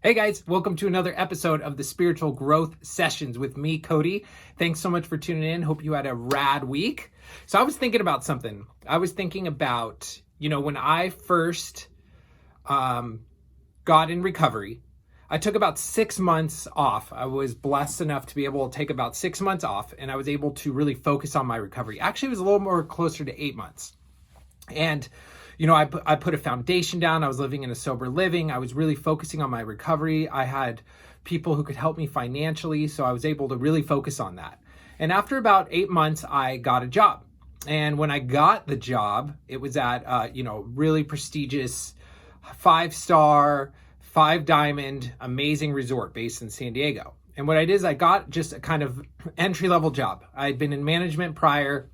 Hey guys, welcome to another episode of the Spiritual Growth Sessions with me, Cody. Thanks so much for tuning in. Hope you had a rad week. So I was thinking about something. I was thinking about, when I first got in recovery, I took about 6 months off. I was blessed enough to be able to take about 6 months off, and I was able to really focus on my recovery. Actually, it was a little more closer to 8 months. And I put a foundation down. I was living in a sober living. I was really focusing on my recovery. I had people who could help me financially, so I was able to really focus on that. And after about 8 months, I got a job. And when I got the job, it was at really prestigious 5-star, 5-diamond, amazing resort based in San Diego. And what I did is I got just a kind of entry-level job. I had been in management prior,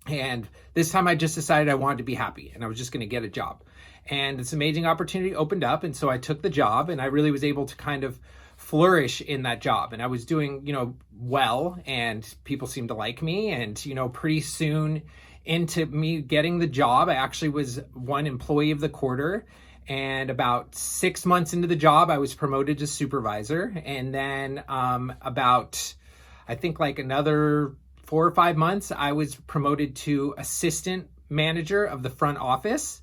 and this time I just decided I wanted to be happy and I was just going to get a job. And this amazing opportunity opened up. And so I took the job and I really was able to kind of flourish in that job. And I was doing, well, and people seemed to like me. And, pretty soon into me getting the job, I actually was one employee of the quarter. And about 6 months into the job, I was promoted to supervisor. And then another 4 or 5 months, I was promoted to assistant manager of the front office.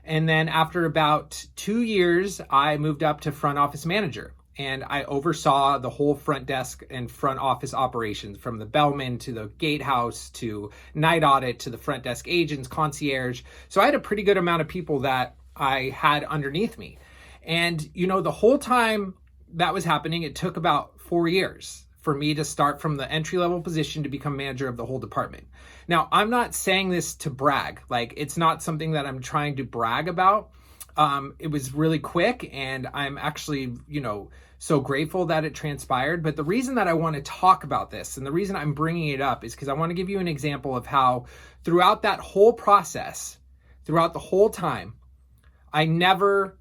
And then after about 2 years, I moved up to front office manager. And I oversaw the whole front desk and front office operations, from the bellman to the gatehouse to night audit to the front desk agents, concierge. So I had a pretty good amount of people that I had underneath me. And, the whole time that was happening, it took about 4 years for me to start from the entry-level position to become manager of the whole department. Now, I'm not saying this to brag. It's not something that I'm trying to brag about. It was really quick, and I'm actually, so grateful that it transpired. But the reason that I want to talk about this, and the reason I'm bringing it up, is because I want to give you an example of how throughout that whole process, throughout the whole time, I never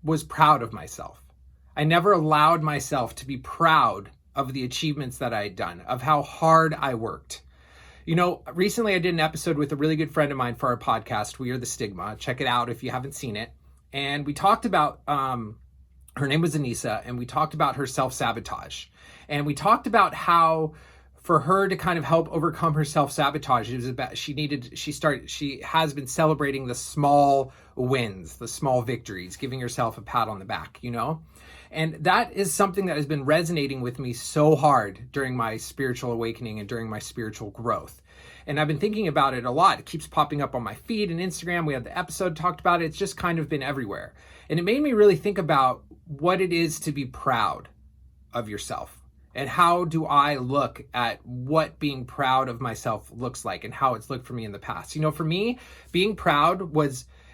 was proud of myself. I never allowed myself to be proud of the achievements that I had done, of how hard I worked. Recently I did an episode with a really good friend of mine for our podcast, We Are the Stigma. Check it out if you haven't seen it. And we talked about, her name was Anissa, and we talked about her self-sabotage. And we talked about how for her to kind of help overcome her self-sabotage, she has been celebrating the small wins, the small victories, giving herself a pat on the back, And that is something that has been resonating with me so hard during my spiritual awakening and during my spiritual growth. And I've been thinking about it a lot. It keeps popping up on my feed and Instagram. We had the episode talked about it. It's just kind of been everywhere. And it made me really think about what it is to be proud of yourself. And how do I look at what being proud of myself looks like and how it's looked for me in the past? For me, being proud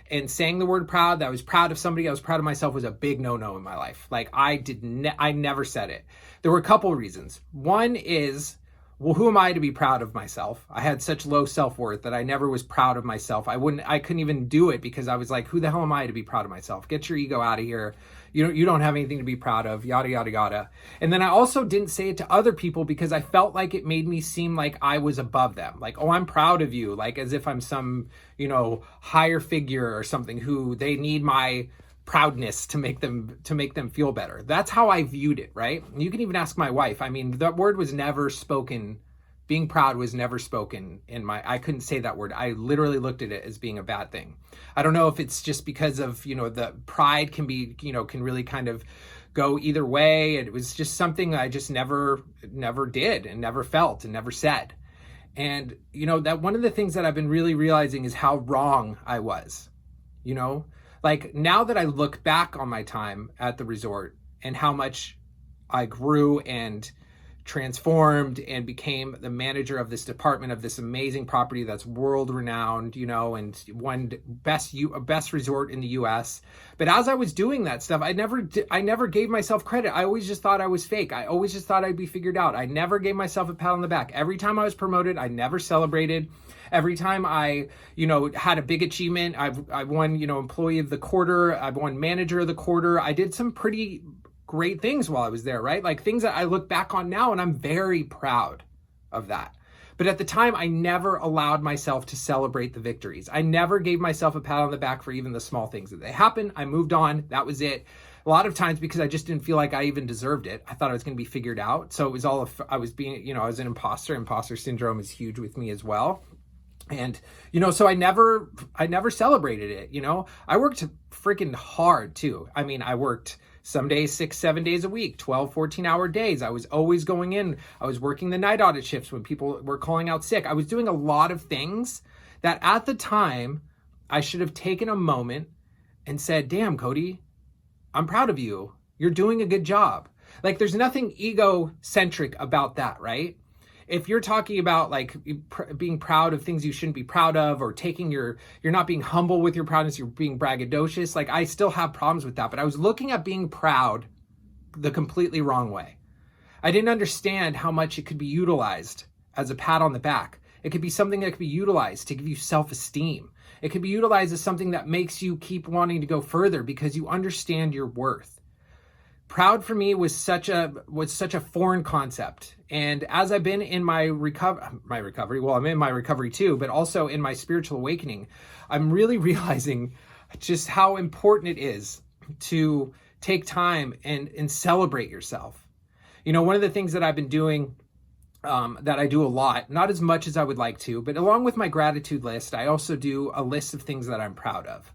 and saying the word proud, that I was proud of somebody, I was proud of myself, was a big no-no in my life. I never said it. There were a couple of reasons. One is, well, who am I to be proud of myself? I had such low self-worth that I never was proud of myself. I couldn't even do it because I was like, who the hell am I to be proud of myself? Get your ego out of here. You don't have anything to be proud of, yada, yada, yada. And then I also didn't say it to other people because I felt like it made me seem like I was above them. Like, oh, I'm proud of you. Like as if I'm some, higher figure or something who they need my proudness to make them feel better. That's how I viewed it, right? You can even ask my wife. I mean, that word was never spoken. Being proud was never spoken I couldn't say that word. I literally looked at it as being a bad thing. I don't know if it's just because of, the pride can be, can really kind of go either way. It was just something I just never did and never felt and never said. And, that one of the things that I've been really realizing is how wrong I was, now that I look back on my time at the resort and how much I grew and transformed and became the manager of this department of this amazing property that's world renowned, and one best resort in the US. But as I was doing that stuff, I never gave myself credit. I always just thought I was fake. I always just thought I'd be figured out. I never gave myself a pat on the back. Every time I was promoted, I never celebrated. Every time I, had a big achievement, I won, employee of the quarter, I won manager of the quarter. I did some pretty great things while I was there, right? Like things that I look back on now and I'm very proud of that. But at the time, I never allowed myself to celebrate the victories. I never gave myself a pat on the back for even the small things that they happened. I moved on. That was it. A lot of times because I just didn't feel like I even deserved it. I thought I was going to be figured out. So it was all, I was being, I was an imposter. Imposter syndrome is huge with me as well. And, so I never celebrated it. I worked freaking hard too. I mean, I worked some days 6-7 days a week, 12 14-hour days. I was always going in. I was working the night audit shifts when people were calling out sick. I was doing a lot of things that at the time I should have taken a moment and said, damn, Cody, I'm proud of you. You're doing a good job. Like, there's nothing egocentric about that, right? If you're talking about like being proud of things you shouldn't be proud of, or you're not being humble with your proudness, you're being braggadocious. Like, I still have problems with that, but I was looking at being proud the completely wrong way. I didn't understand how much it could be utilized as a pat on the back. It could be something that could be utilized to give you self-esteem. It could be utilized as something that makes you keep wanting to go further because you understand your worth. Proud for me was such a foreign concept. And as I've been in my recovery, well, I'm in my recovery too, but also in my spiritual awakening, I'm really realizing just how important it is to take time and celebrate yourself. One of the things that I've been doing, that I do a lot, not as much as I would like to, but along with my gratitude list, I also do a list of things that I'm proud of.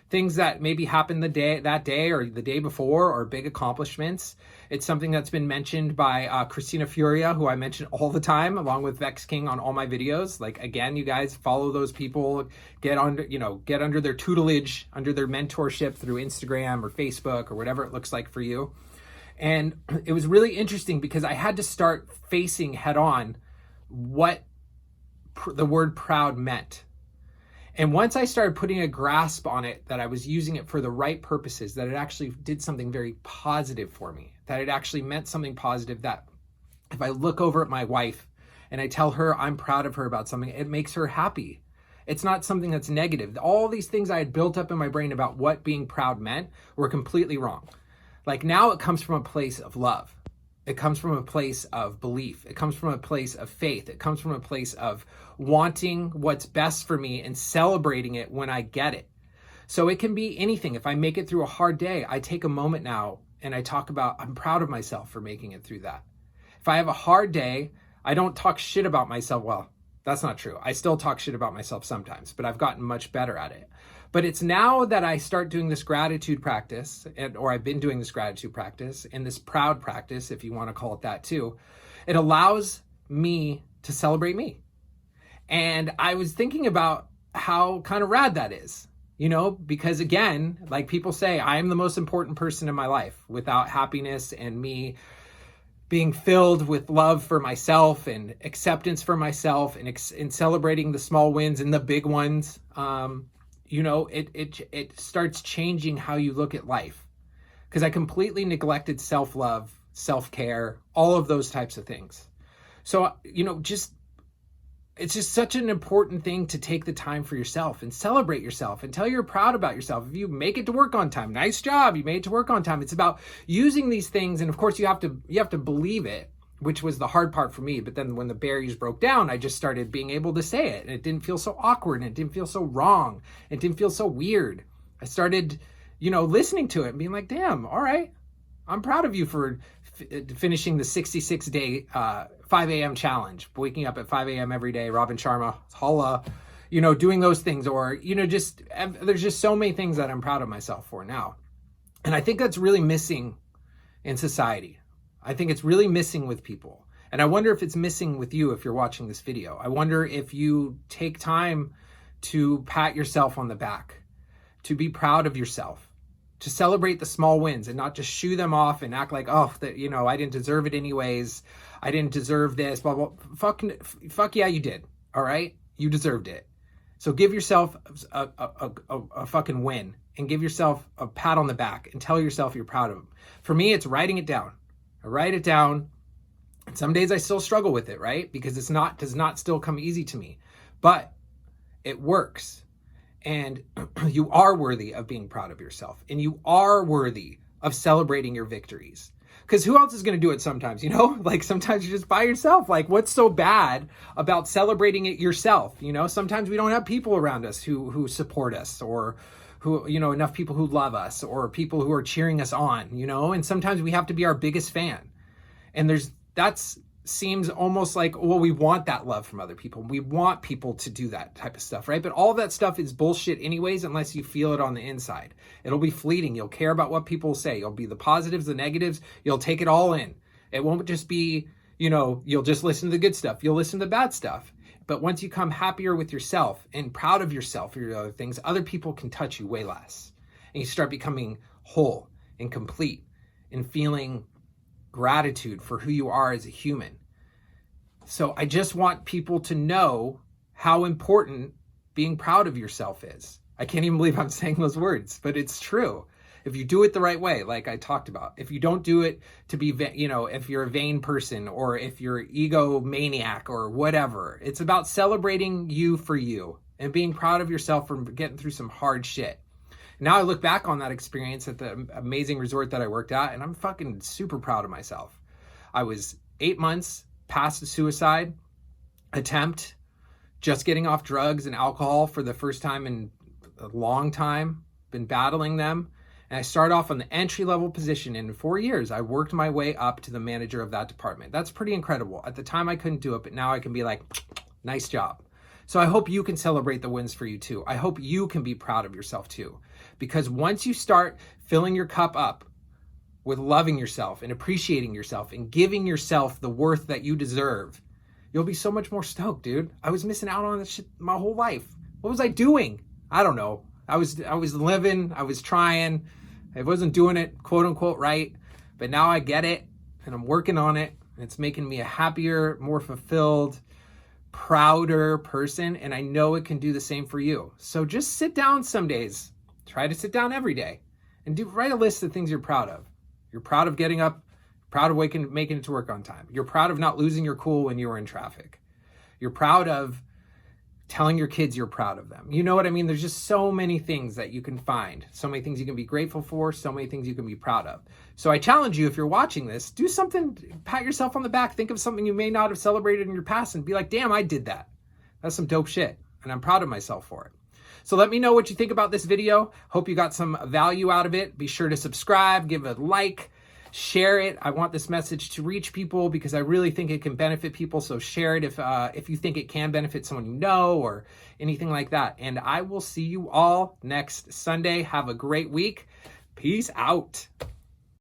Things that maybe happened that day or the day before, or big accomplishments. It's something that's been mentioned by Christina Furia, who I mention all the time, along with Vex King on all my videos. Like, again, you guys follow those people, get under their tutelage, under their mentorship through Instagram or Facebook or whatever it looks like for you. And it was really interesting because I had to start facing head on what the word proud meant. And once I started putting a grasp on it, that I was using it for the right purposes, that it actually did something very positive for me, that it actually meant something positive, that if I look over at my wife and I tell her I'm proud of her about something, it makes her happy. It's not something that's negative. All these things I had built up in my brain about what being proud meant were completely wrong. Like, now it comes from a place of love. It comes from a place of belief. It comes from a place of faith. It comes from a place of wanting what's best for me and celebrating it when I get it. So it can be anything. If I make it through a hard day, I take a moment now and I talk about, I'm proud of myself for making it through that. If I have a hard day, I don't talk shit about myself. Well, that's not true. I still talk shit about myself sometimes, but I've gotten much better at it. But it's now that I start doing this gratitude practice, or I've been doing this gratitude practice and this proud practice, if you want to call it that too, it allows me to celebrate me. And I was thinking about how kind of rad that is, because again, like people say, I am the most important person in my life. Without happiness and me being filled with love for myself and acceptance for myself and celebrating the small wins and the big ones, it starts changing how you look at life. Because I completely neglected self-love, self-care, all of those types of things. So, it's just such an important thing to take the time for yourself and celebrate yourself and tell you're proud about yourself. If you make it to work on time, nice job, you made it to work on time. It's about using these things. And of course you have to believe it, which was the hard part for me. But then when the barriers broke down, I just started being able to say it, and it didn't feel so awkward, and it didn't feel so wrong. It didn't feel so weird. I started, listening to it and being like, damn, all right, I'm proud of you for finishing the 66-day 5 a.m. challenge, waking up at 5 a.m. every day, Robin Sharma, holla, doing those things, or, there's just so many things that I'm proud of myself for now. And I think that's really missing in society. I think it's really missing with people. And I wonder if it's missing with you if you're watching this video. I wonder if you take time to pat yourself on the back, to be proud of yourself, to celebrate the small wins and not just shoo them off and act like, oh, that, I didn't deserve it anyways. I didn't deserve this, blah, blah. Fuck yeah, you did. All right. You deserved it. So give yourself a fucking win and give yourself a pat on the back and tell yourself you're proud of them. For me, it's writing it down. I write it down. And some days I still struggle with it, right? Because does not still come easy to me, but it works. And you are worthy of being proud of yourself, and you are worthy of celebrating your victories. Because who else is going to do it sometimes, Like sometimes you're just by yourself. Like, what's so bad about celebrating it yourself? Sometimes we don't have people around us who support us or who, you know, enough people who love us or people who are cheering us on, you know, and sometimes we have to be our biggest fan. And that's seems almost like, well, we want that love from other people. We want people to do that type of stuff, right? But all of that stuff is bullshit anyways, unless you feel it on the inside. It'll be fleeting. You'll care about what people say. You'll be the positives, the negatives. You'll take it all in. It won't just be, you know, you'll just listen to the good stuff. You'll listen to the bad stuff. But once you come happier with yourself and proud of yourself for your other things, other people can touch you way less. And you start becoming whole and complete and feeling gratitude for who you are as a human. So I just want people to know how important being proud of yourself is. I can't even believe I'm saying those words, but it's true. If you do it the right way, like I talked about, if you don't do it to be, you know, if you're a vain person or if you're egomaniac or whatever, it's about celebrating you for you and being proud of yourself for getting through some hard shit. Now I look back on that experience at the amazing resort that I worked at, and I'm fucking super proud of myself. I was 8 months past a suicide attempt, just getting off drugs and alcohol for the first time in a long time, been battling them. And I started off on the entry-level position. And in 4 years, I worked my way up to the manager of that department. That's pretty incredible. At the time, I couldn't do it, but now I can be like, nice job. So I hope you can celebrate the wins for you too. I hope you can be proud of yourself too. Because once you start filling your cup up with loving yourself and appreciating yourself and giving yourself the worth that you deserve, you'll be so much more stoked, dude. I was missing out on this shit my whole life. What was I doing? I don't know. I was living, I was trying. I wasn't doing it, quote unquote, right. But now I get it and I'm working on it. And it's making me a happier, more fulfilled, prouder person. And I know it can do the same for you. So just sit down some days. Try to sit down every day and write a list of things you're proud of. You're proud of getting up, proud of making it to work on time. You're proud of not losing your cool when you were in traffic. You're proud of telling your kids you're proud of them. You know what I mean? There's just so many things that you can find, so many things you can be grateful for, so many things you can be proud of. So I challenge you, if you're watching this, do something, pat yourself on the back, think of something you may not have celebrated in your past and be like, damn, I did that. That's some dope shit. And I'm proud of myself for it. So let me know what you think about this video. Hope you got some value out of it. Be sure to subscribe, give it a like, share it. I want this message to reach people because I really think it can benefit people. So share it if you think it can benefit someone you know or anything like that. And I will see you all next Sunday. Have a great week. Peace out.